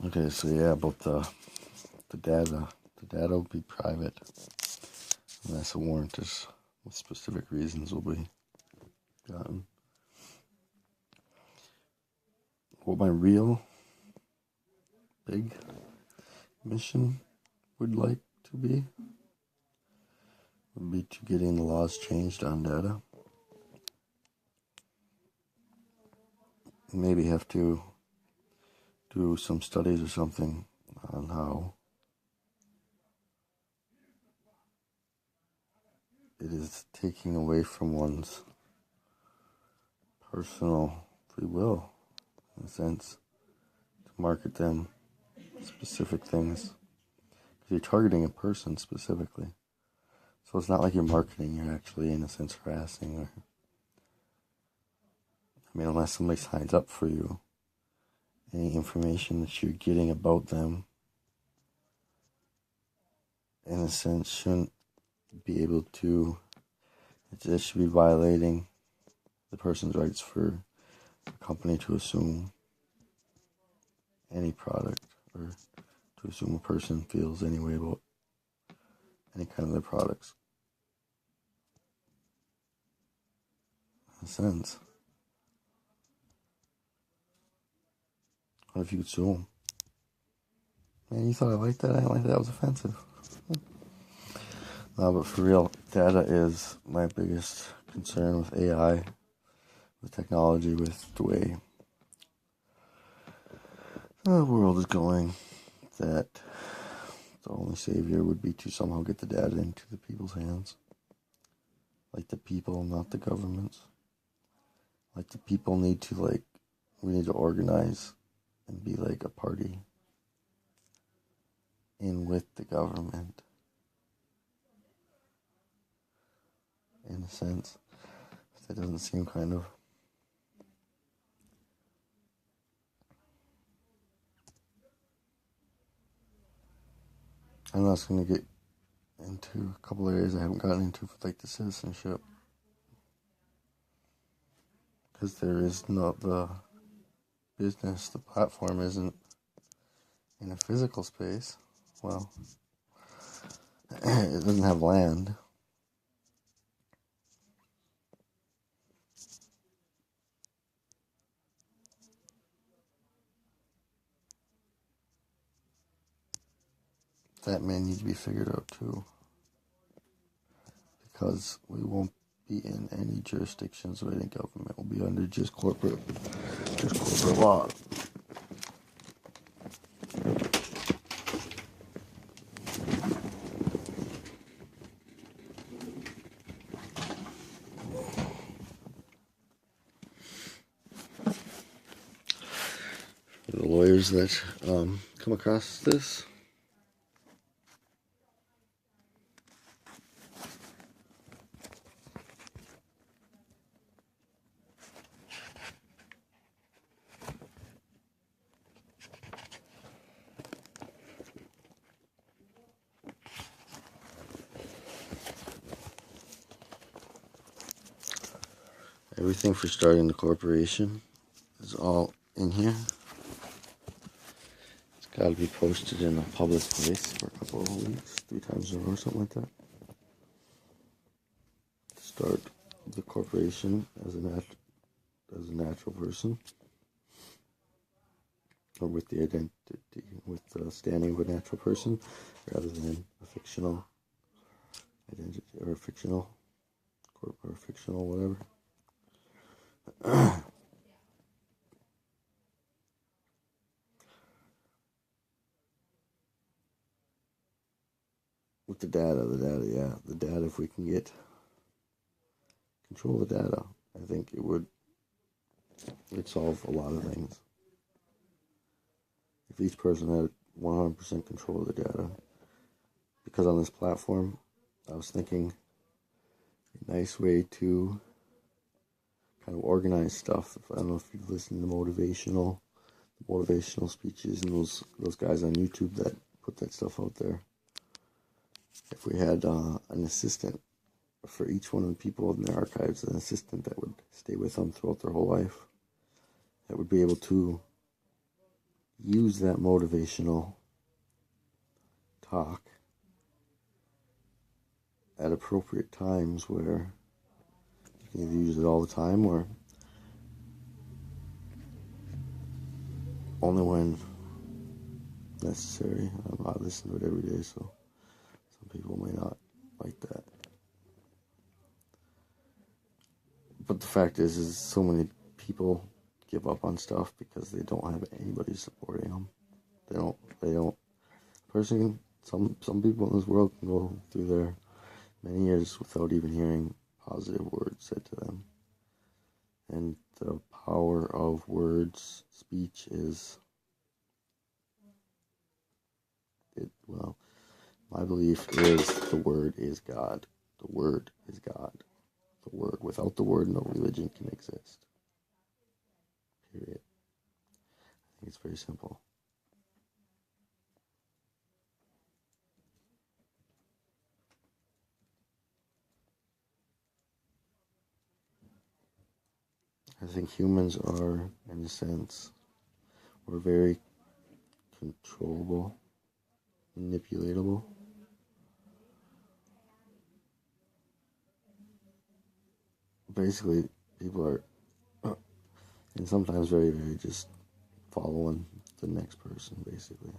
Okay, so yeah, about the data. The data will be private unless a warrant is with specific reasons will be gotten. What my real big mission would like to be would be to getting the laws changed on data. Maybe have to do some studies or something on how it is taking away from one's personal free will, in a sense, to market them specific things. Because you're targeting a person specifically. So it's not like you're marketing, you're actually, in a sense, harassing. Or, I mean, unless somebody signs up for you, any information that you're getting about them, in a sense, shouldn't be able to, it should be violating the person's rights for the company to assume any product, or to assume a person feels any way about any kind of their products. In a sense. What if you could sue them? Man, you thought I liked that? I didn't like that. That was offensive. No, but for real, data is my biggest concern with AI, with technology, with the way the world is going, that the only savior would be to somehow get the data into the people's hands. Like the people, not the governments. Like the people need to, we need to organize and be like a party in with the government. In a sense. That doesn't seem kind of... I'm not going to get into a couple areas I haven't gotten into, like the citizenship. Because there is not the business, the platform isn't in a physical space. Well, it doesn't have land. That may need to be figured out too. Because we won't be in any jurisdictions with any government. We'll be under just corporate law. For the lawyers that come across this, everything for starting the corporation is all in here. It's got to be posted in a public place for a couple of weeks, 3 times in a row, something like that. Start the corporation as a natural person, or with the identity, with the standing of a natural person, rather than a fictional identity, or a fictional corp, or a fictional whatever. With the data, if we can get control of the data, I think it'd solve a lot of things. If each person had 100% control of the data, because on this platform, I was thinking a nice way to kind of organize stuff. I don't know if you've listened to motivational speeches and those guys on YouTube that put that stuff out there. If we had an assistant for each one of the people in their archives, an assistant that would stay with them throughout their whole life, that would be able to use that motivational talk at appropriate times where you can either use it all the time or only when necessary. I listen to it every day, so some people may not like that. But the fact is so many people give up on stuff because they don't have anybody supporting them. They don't. Some people in this world can go through their many years without even hearing positive words said to them. And the power of words, speech is, my belief is the word is God. The word is God. The word. Without the word, no religion can exist. Period. I think it's very simple. I think humans are, in a sense, we're very controllable, manipulatable. Basically, people are, and sometimes very, very just following the next person, basically.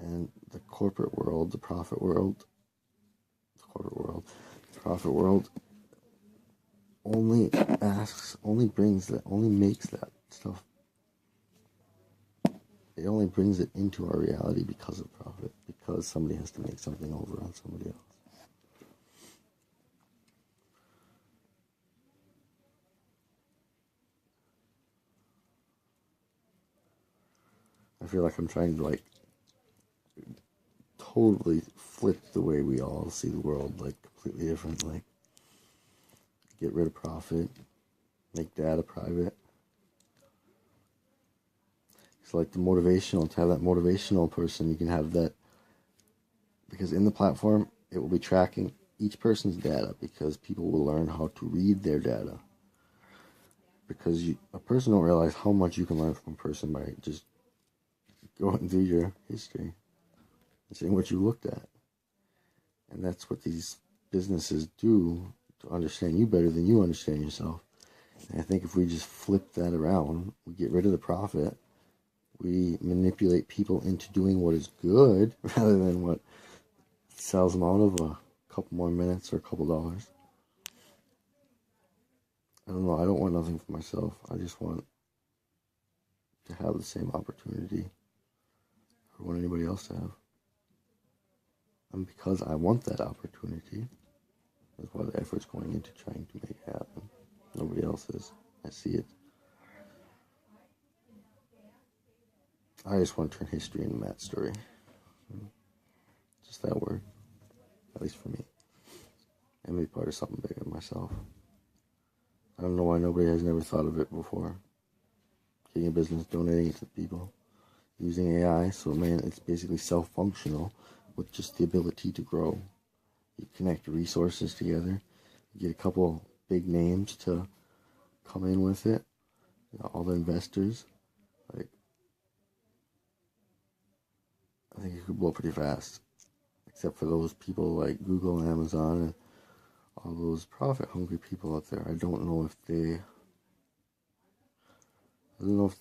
And the corporate world, the profit world, only makes that stuff. It only brings it into our reality because of profit, because somebody has to make something over on somebody else. I feel like I'm trying to totally flip the way we all see the world, completely different. Get rid of profit, make data private. It's to have that motivational person, you can have that, because in the platform, it will be tracking each person's data, because people will learn how to read their data. Because a person don't realize how much you can learn from a person by just going through your history and seeing what you looked at. And that's what these businesses do to understand you better than you understand yourself. And I think if we just flip that around, we get rid of the profit, we manipulate people into doing what is good rather than what sells them out of a couple more minutes or a couple dollars. I don't know. I don't want nothing for myself. I just want to have the same opportunity I want anybody else to have. And because I want that opportunity, that's why the effort's going into trying to make it happen. Nobody else is. I see it. I just want to turn history into Matt's story. Just that word. At least for me. And be part of something bigger than myself. I don't know why nobody has never thought of it before. Getting a business, donating it to people. Using AI, so it's basically self-functional with just the ability to grow. You connect resources together. You get a couple big names to come in with it. All the investors. I think it could blow pretty fast. Except for those people like Google and Amazon and all those profit-hungry people out there. I don't know if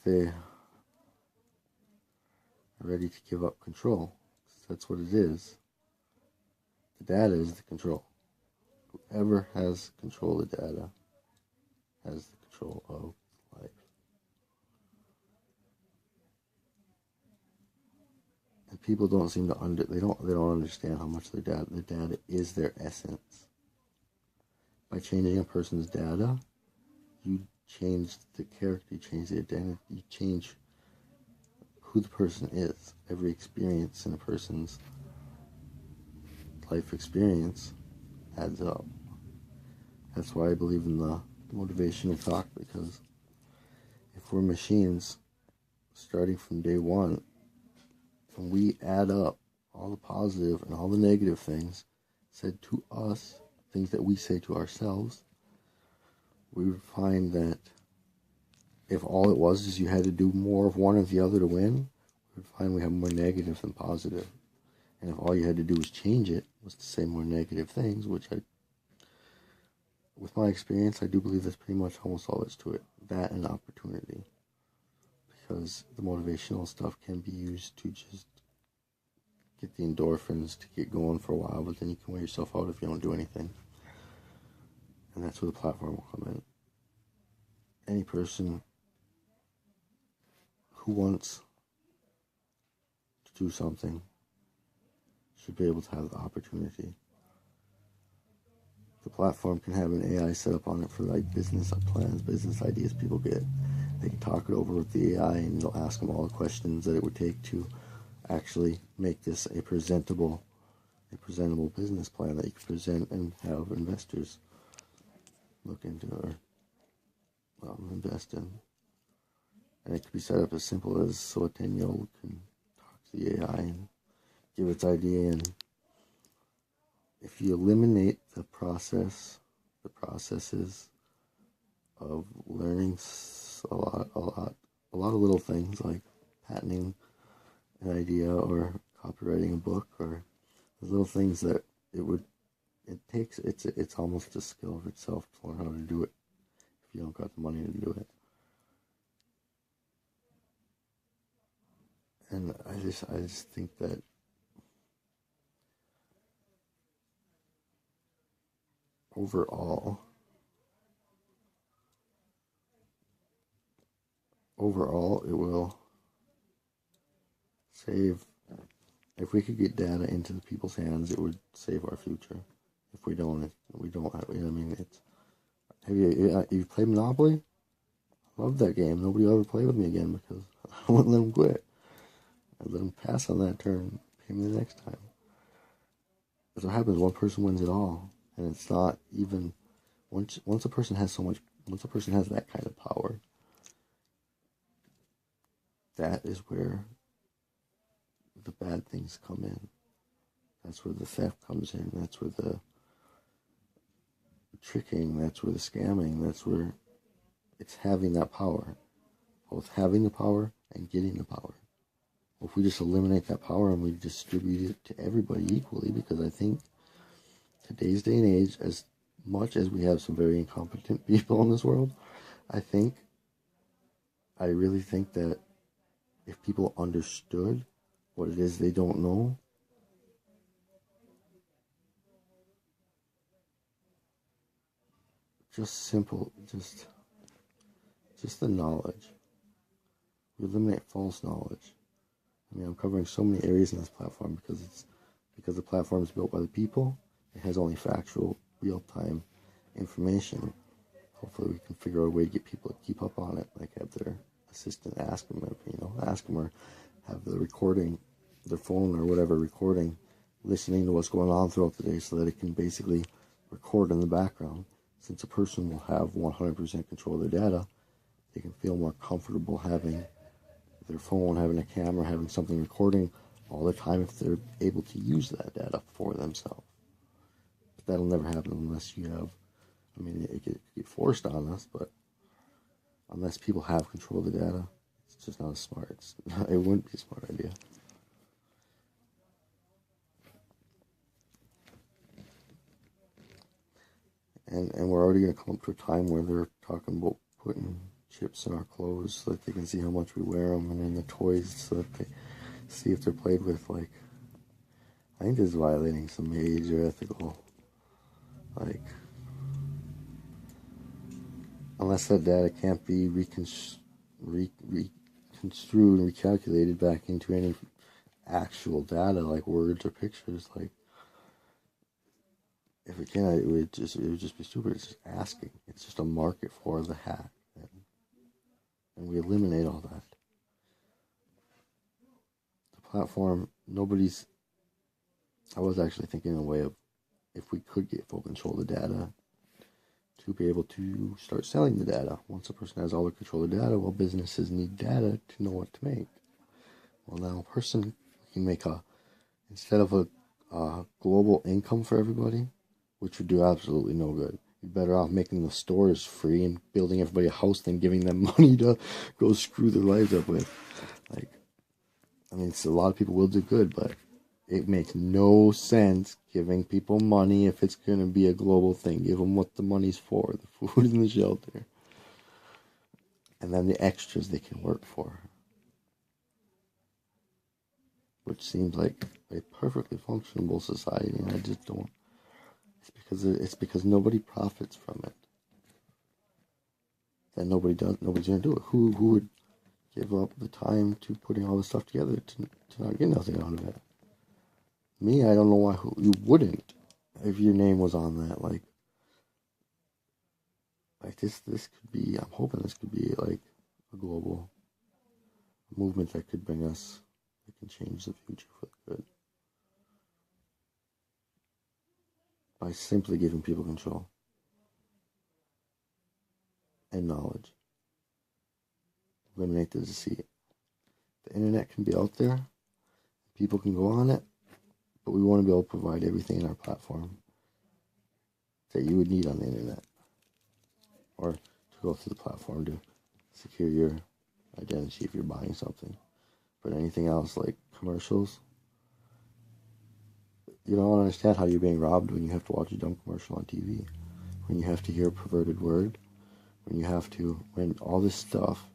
they are ready to give up control. That's what it is. The data is the control. Whoever has control of the data has the control of life. And people don't seem to they don't understand how much their data is their essence. By changing a person's data, you change the character, you change the identity, you change who the person is. Every experience in a person's life experience adds up. That's why I believe in the motivational talk, because if we're machines starting from day one and we add up all the positive and all the negative things said to us, things that we say to ourselves, we would find that if all it was is you had to do more of one or the other to win, we would find we have more negative than positive. And if all you had to do was change it, was to say more negative things, which with my experience, I do believe that's pretty much almost all there's to it. That and opportunity. Because the motivational stuff can be used to just get the endorphins to get going for a while, but then you can wear yourself out if you don't do anything. And that's where the platform will come in. Any person who wants to do something should be able to have the opportunity. The platform can have an AI set up on it for like business plans, business ideas people get. They can talk it over with the AI and they'll ask them all the questions that it would take to actually make this a presentable business plan that you can present and have investors look into or invest in. And it could be set up as simple as so a 10-year-old can talk to the AI and give its idea. And if you eliminate the processes of learning a lot of little things like patenting an idea or copywriting a book or the little things that it's almost a skill of itself to learn how to do it if you don't got the money to do it. And I just think that overall it will save. If we could get data into the people's hands, it would save our future. If we don't have. I mean, have you played Monopoly? I love that game. Nobody will ever play with me again because I wouldn't let them quit. I'd let them pass on that turn. Pay me the next time. That's what happens. One person wins it all, and it's not even once a person has that kind of power. That is where the bad things come in. That's where the theft comes in. That's where the tricking, that's where the scamming, that's where it's having that power. Both having the power and getting the power. If we just eliminate that power and we distribute it to everybody equally, because I think today's day and age, as much as we have some very incompetent people in this world, I really think that if people understood what it is they don't know, just the knowledge. We eliminate false knowledge. I mean, I'm covering so many areas in this platform because the platform is built by the people. It has only factual, real-time information. Hopefully, we can figure out a way to get people to keep up on it, like have their assistant ask them, or have the recording, their phone or whatever recording, listening to what's going on throughout the day, so that it can basically record in the background. Since a person will have 100% control of their data, they can feel more comfortable having their phone, having a camera, having something recording all the time if they're able to use that data for themselves. But that'll never happen unless you have, it could get forced on us, but unless people have control of the data, it's just not as smart. It wouldn't be a smart idea. And we're already going to come up to a time where they're talking about putting chips in our clothes so that they can see how much we wear them, and in the toys so that they see if they're played with. Like, I think this is violating some major ethical, unless that data can't be reconstrued and recalculated back into any actual data like words or pictures. Like, if it can, it would just be stupid. It's just asking. It's just a market for the hack, and we eliminate all that. The platform, I was actually thinking in a way of if we could get full control of the data, to be able to start selling the data. Once a person has all the control of the data, well, businesses need data to know what to make. Well, now a person can make instead of a global income for everybody, which would do absolutely no good. You're better off making the stores free and building everybody a house than giving them money to go screw their lives up with. Like, I mean, a lot of people will do good, but it makes no sense giving people money if it's going to be a global thing. Give them what the money's for, the food and the shelter. And then the extras they can work for. Which seems like a perfectly functionable society, and I just don't. It's because nobody profits from it. That nobody's gonna do it. Who would give up the time to putting all this stuff together to not get nothing out of it? Me, I don't know why you wouldn't if your name was on that. Like this could be. I'm hoping this could be like a global movement that could bring us. That can change the future for the good by simply giving people control and knowledge. Eliminate the deceit. The internet can be out there. People can go on it. But we want to be able to provide everything in our platform that you would need on the internet. Or to go through the platform to secure your identity if you're buying something. But anything else like commercials, you don't understand how you're being robbed when you have to watch a dumb commercial on TV. When you have to hear a perverted word. When all this stuff,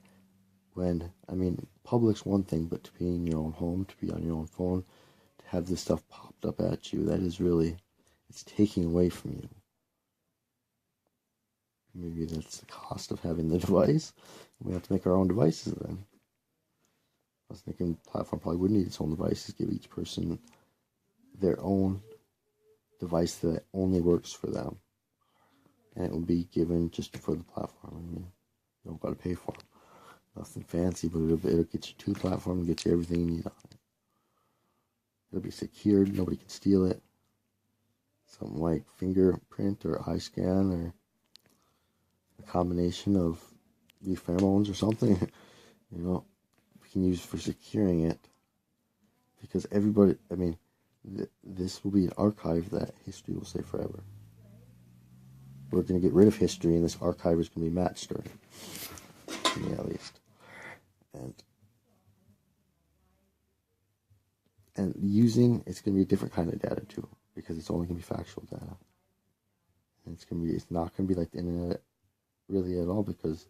public's one thing, but to be in your own home, to be on your own phone, to have this stuff popped up at you, that is really, it's taking away from you. Maybe that's the cost of having the device. We have to make our own devices then. I was thinking the platform probably would need its own devices, give each person their own device that only works for them. And it would be given just for the platform. You don't got to pay for it. Nothing fancy, but it'll get you to the platform and get you everything you need on it. It'll be secured, nobody can steal it. Something like fingerprint or eye scan or a combination of the pheromones or something, we can use for securing it. Because everybody, this will be an archive that history will stay forever. We're going to get rid of history, and this archive is going to be match story. To me, at least. And it's going to be a different kind of data, too. Because it's only going to be factual data. And it's not going to be like the internet really at all, because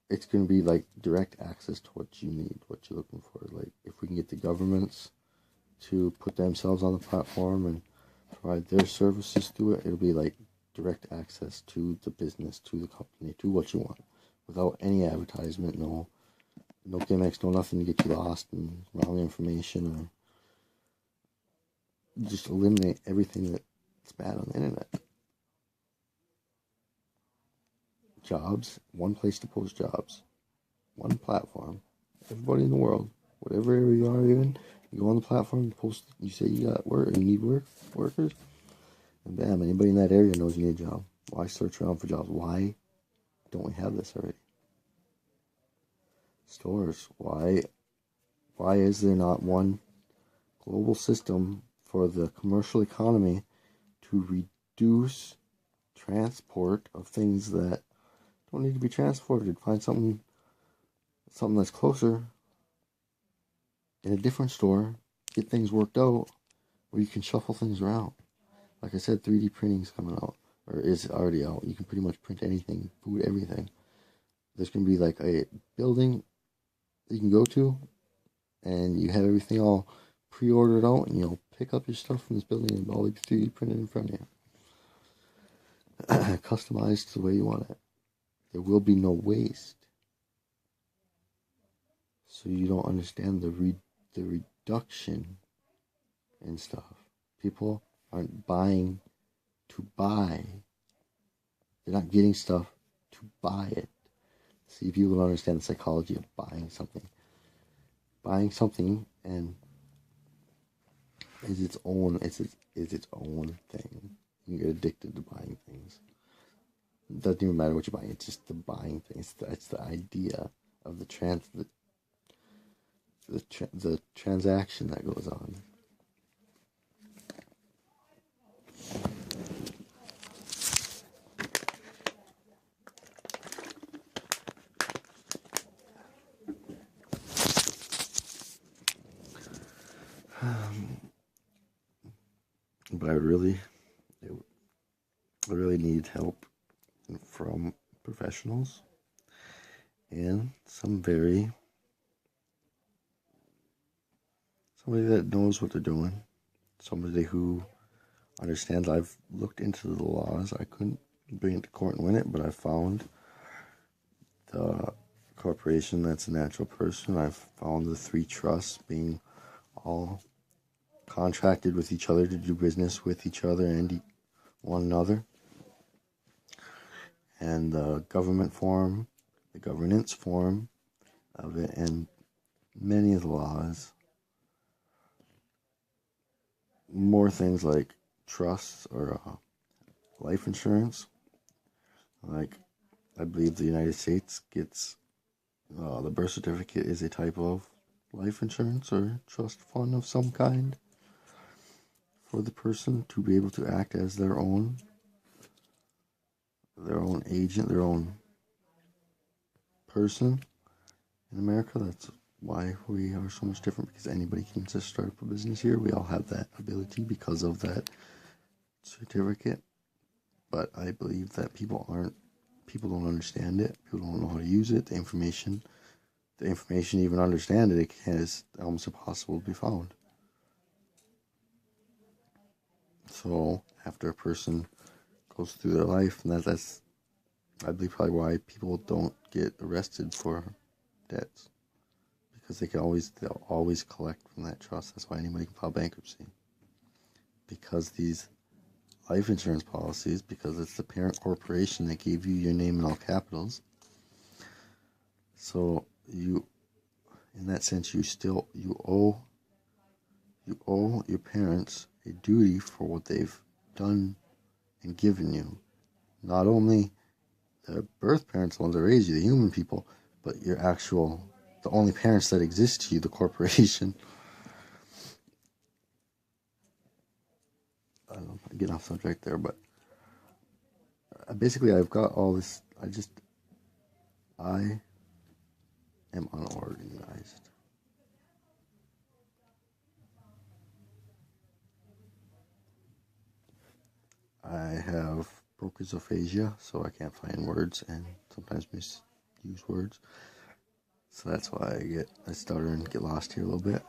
it's going to be like direct access to what you need, what you're looking for. Like, if we can get the governments to put themselves on the platform and provide their services through it, it'll be like direct access to the business, to the company, to what you want, without any advertisement, no gimmicks, no nothing to get you lost and wrong information, or just eliminate everything that's bad on the internet. Jobs, one place to post jobs, one platform. Everybody in the world, whatever area you are in, you go on the platform, post. You say you got work, you need workers, and bam, anybody in that area knows you need a job. Why search around for jobs? Why don't we have this already? Stores. Why is there not one global system for the commercial economy to reduce transport of things that don't need to be transported? Find something that's closer in a different store, get things worked out, where you can shuffle things around. Like I said, 3D printing's coming out, or is already out. You can pretty much print anything, food, everything. There's going to be like a building you can go to, and you have everything all pre-ordered out, and you'll pick up your stuff from this building and all 3D printed in front of you. Customized the way you want it. There will be no waste. So you don't understand the reduction in stuff. People aren't buying to buy. They're not getting stuff to buy it. See, people don't understand the psychology of buying something. Buying something and is its own thing. You can get addicted to buying things. It doesn't even matter what you're buying. It's just the buying thing. It's the idea of the transaction that goes on. But I really need help from professionals and somebody that knows what they're doing, somebody who understands. I've looked into the laws. I couldn't bring it to court and win it, but I found the corporation that's a natural person. I've found the 3 trusts being all contracted with each other to do business with each other and one another. And the government form, the governance form of it, and many of the laws. More things like trusts or life insurance. Like, I believe the United States gets the birth certificate is a type of life insurance or trust fund of some kind for the person to be able to act as their own agent, their own person in America. That's why we are so much different, because anybody can just start up a business here. We all have that ability because of that certificate. But I believe that people don't understand it. People don't know how to use it. The information even understand it, is almost impossible to be found. So after a person goes through their life, and that's I believe probably why people don't get arrested for debts, because they'll always collect from that trust. That's why anybody can file bankruptcy, because these life insurance policies, because it's the parent corporation that gave you your name in all capitals. So you, in that sense, you owe your parents a duty for what they've done and given you. Not only the birth parents, the ones that raise you, the human people, but the only parents that exist to you, the corporation. I don't know, I'm getting off subject there, but basically I've got all this. I am unorganized. I have prochromophagia, so I can't find words and sometimes misuse words. So that's why I stutter and get lost here a little bit.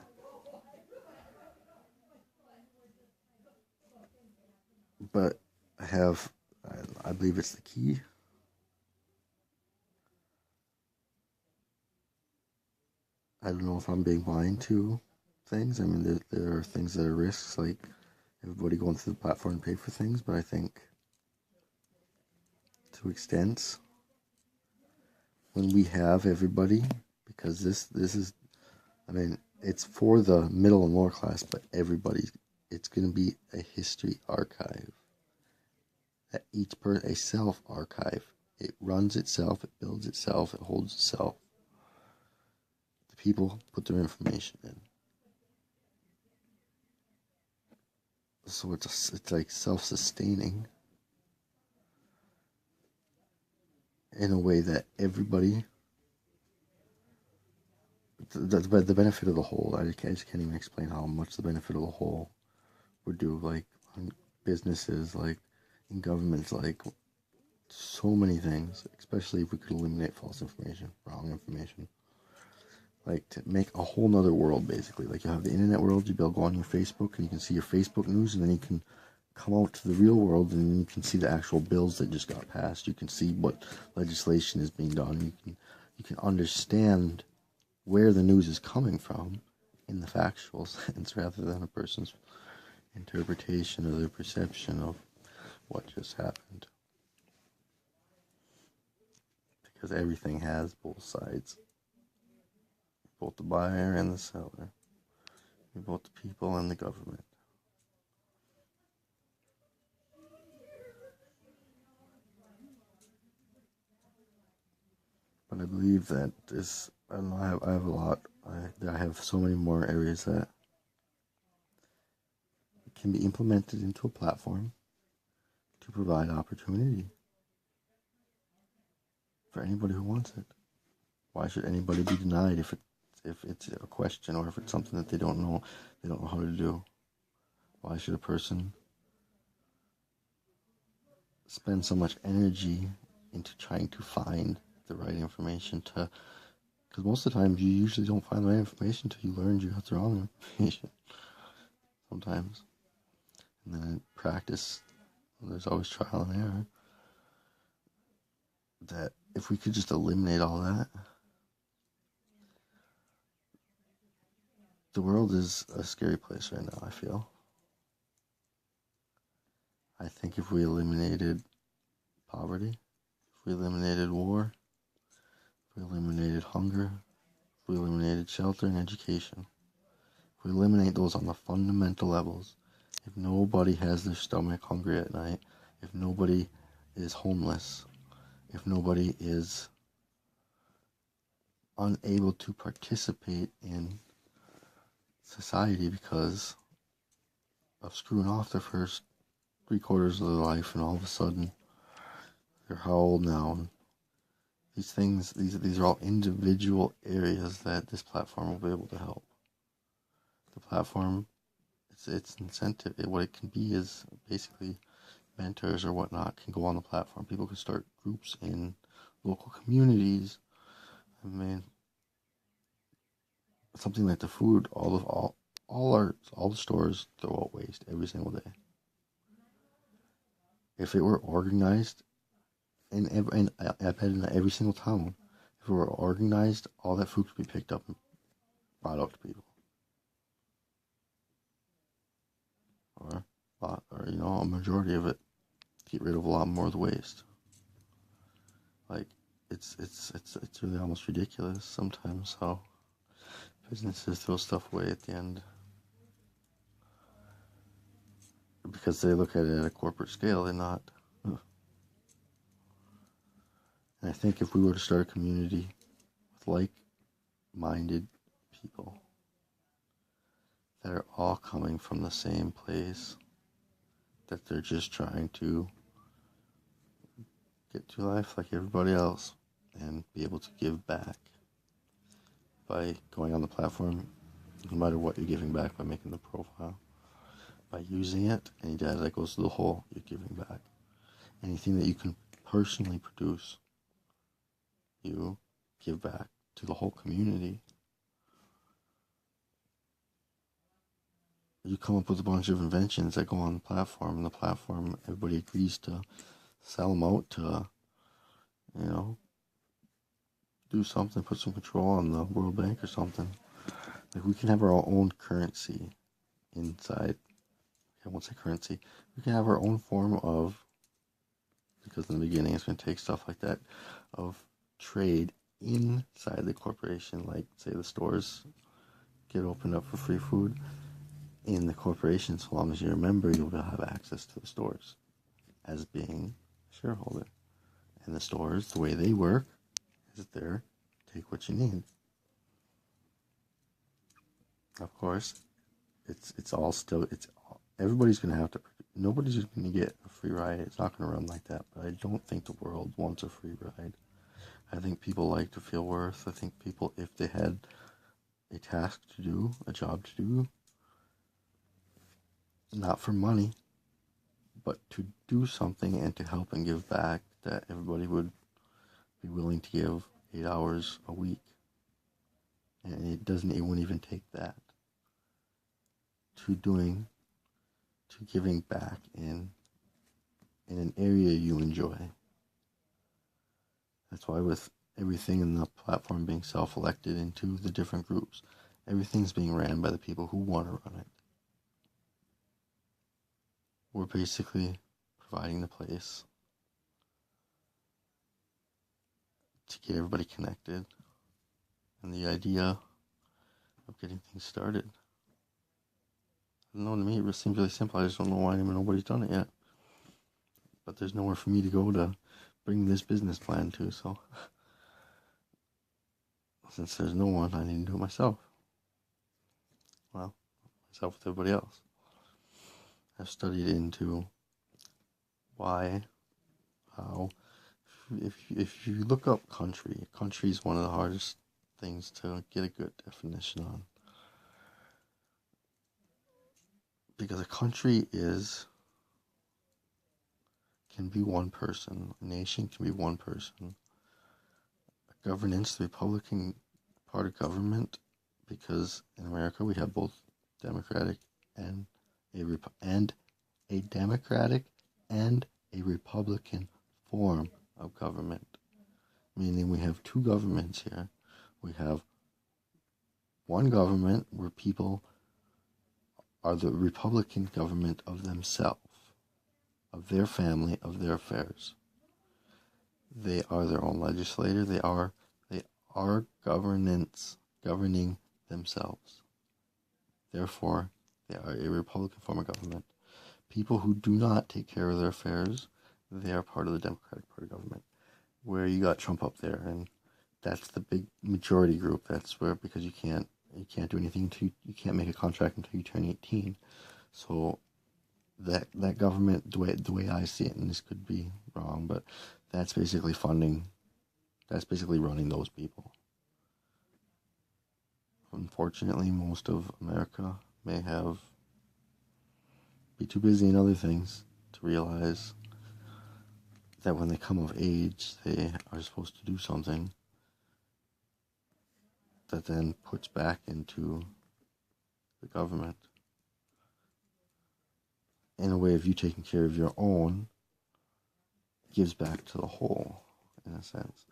But I believe it's the key. I don't know if I'm being blind to things. I mean, there are things that are risks, like everybody going through the platform and pay for things, but I think to extents, when we have everybody, because this is, I mean, it's for the middle and lower class, but it's going to be a history archive. At each a self archive. It runs itself, it builds itself, it holds itself. The people put their information in. So it's like self-sustaining in a way that everybody, the benefit of the whole, I just can't even explain how much the benefit of the whole would do, like on businesses, like in governments, like so many things, especially if we could eliminate false information, wrong information. Like to make a whole nother world, basically. Like you have the internet world, you'll be able to go on your Facebook and you can see your Facebook news, and then you can come out to the real world and you can see the actual bills that just got passed. You can see what legislation is being done. You can understand where the news is coming from in the factual sense, rather than a person's interpretation or their perception of what just happened. Because everything has both sides. Both the buyer and the seller. Both the people and the government. But I believe that I don't know, I have a lot. I have so many more areas that can be implemented into a platform to provide opportunity for anybody who wants it. Why should anybody be denied if if it's a question or if it's something that they don't know how to do. Why should a person spend so much energy into trying to find the right information because most of the time you usually don't find the right information until you learned you got the wrong information sometimes. And then in practice, there's always trial and error. That if we could just eliminate all that, the world is a scary place right now, I feel. I think if we eliminated poverty, if we eliminated war, if we eliminated hunger, if we eliminated shelter and education, if we eliminate those on the fundamental levels, if nobody has their stomach hungry at night, if nobody is homeless, if nobody is unable to participate in society because of screwing off their first 3/4 of their life, and all of a sudden they're how old now? And these things, these are all individual areas that this platform will be able to help. The platform, its incentive, what it can be is basically mentors or whatnot can go on the platform. People can start groups in local communities. I mean, something like the food, all the stores throw out waste every single day. If it were organized, and I bet in every single town, if it were organized, all that food could be picked up and brought out to people. Or a majority of it, get rid of a lot more of the waste. Like, it's really almost ridiculous sometimes how businesses throw stuff away at the end because they look at it at a corporate scale. They're not. And I think if we were to start a community with like-minded people that are all coming from the same place, that they're just trying to get to life like everybody else and be able to give back by going on the platform, no matter what you're giving back, by making the profile, by using it, any data that goes to the hole, you're giving back. Anything that you can personally produce, you give back to the whole community. You come up with a bunch of inventions that go on the platform, and the platform, everybody agrees to sell them out to, do something, put some control on the World Bank or something. Like, we can have our own currency inside. I won't say currency. We can have our own form of, because in the beginning it's going to take stuff like that, of trade inside the corporation. Like, say the stores get opened up for free food in the corporation. So long as you're a member, you'll have access to the stores as being a shareholder. And the stores, the way they work, is there, take what you need. Of course, everybody's going to have to, nobody's going to get a free ride. It's not going to run like that, but I don't think the world wants a free ride. I think people like to feel worth. I think people, if they had a task to do, a job to do, not for money, but to do something and to help and give back, that everybody would be willing to give 8 hours a week. And it wouldn't even take that to giving back in an area you enjoy. That's why with everything in the platform being self-elected into the different groups, everything's being ran by the people who want to run it. We're basically providing the place to get everybody connected, and the idea of getting things started. I don't know, to me it seems really simple. I just don't know why nobody's done it yet. But there's nowhere for me to go to bring this business plan to, so since there's no one, I need to do it myself. Well, myself with everybody else. I've studied into why, how. If you look up country is one of the hardest things to get a good definition on. Because a country can be one person, a nation can be one person. A governance, the Republican part of government, because in America we have both democratic and a democratic and a Republican form of government. Meaning we have two governments here. We have one government where people are the Republican government of themselves, of their family, of their affairs. They are their own legislator. They are governing themselves. Therefore, they are a Republican form of government. People who do not take care of their affairs, they are part of the Democratic Party government, where you got Trump up there, and that's the big majority group. That's where, because you can't do anything until you can't make a contract until you turn 18. So that government, the way I see it, and this could be wrong, but that's basically running those people. Unfortunately, most of America may be too busy in other things to realize that when they come of age, they are supposed to do something that then puts back into the government. In a way of you taking care of your own, gives back to the whole, in a sense.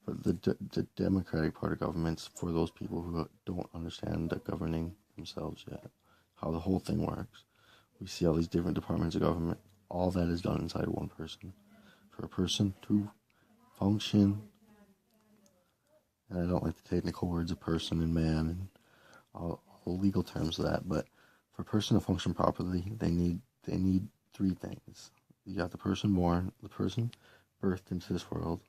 But the Democratic Party government's for those people who don't understand the governing themselves yet, how the whole thing works. We see all these different departments of government. All that is done inside one person. For a person to function, and I don't like the technical words of person and man and all legal terms of that, but for a person to function properly, they need three things. You got the person born, the person birthed into this world.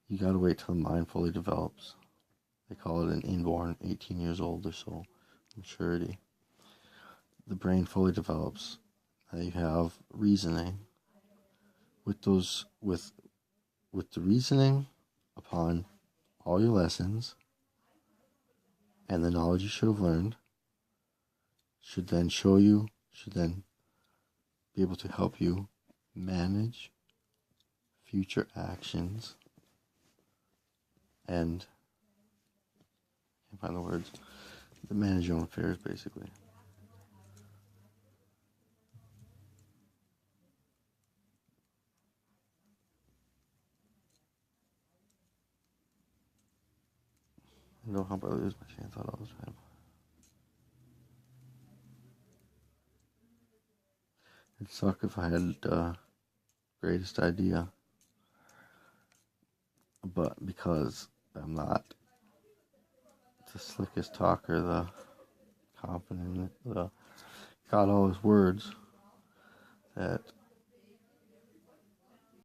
You gotta wait till the mind fully develops. They call it an inborn 18 years old or so maturity. The brain fully develops. Now you have reasoning. With the reasoning upon all your lessons and the knowledge you should have learned should then be able to help you manage future actions and, I can't find the words, to manage your own affairs, basically. I don't know how I lose my train of thought all the time. It'd suck if I had the greatest idea, but because I'm not the slickest talker, the confident, got all his words, that